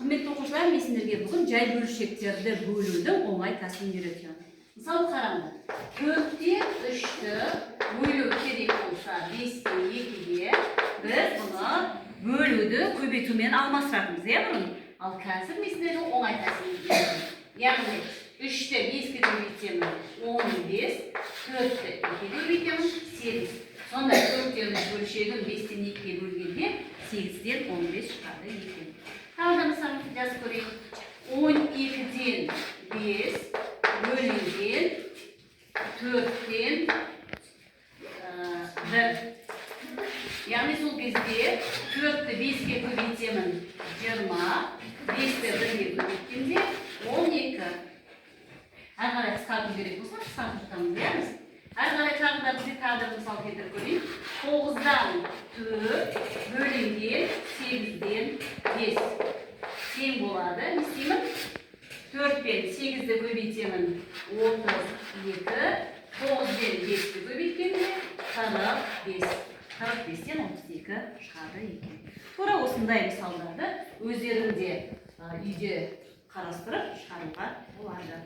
Құрметті оқушылар, мен сіздерге бүгін жай бөлшектерді бөлудің оңай тәсілін үйретемін. Мысалы қараңдар, 4-тен 3-ті бөлу керек болса 5-тен 2-ге біз бұны бөлуді көбейтумен алмастыратынбыз, бұрын. Ал қазір мен сіздерге оңай тәсілін үйретемін. Яғни 3-ті 5-ге көбейтемін 15, 4-ті 2-ге көбейтемін 8. Сонда 4-тен бөлшегін 5-тен 2-ге бөлгенде 8-ден 15 шығады екен. Тағы мысалын жазып көрейік. 12-ден 5 бөлінген 4-тен 1. Яғни сол кезде 4-ті 5-ге көбейтемін 20, 5-ті 1-ге көбейткенде 12. Әр қарай қысқарту керек болса, қысқартамыз. Әр қарай тағы бізде тағы мысал келтіріп көрейік. 9-дан 4 бөлінген 8-ден 5. 10 болады. Не істеймін? 4 пен 8-ді көбейтемін 32. 9-ден 5-ді көбейткенде 45. 45-тен 32 шығады екен. Тура осындай мысалдарды өздеріңде үйде қарастырып шығаруға болады.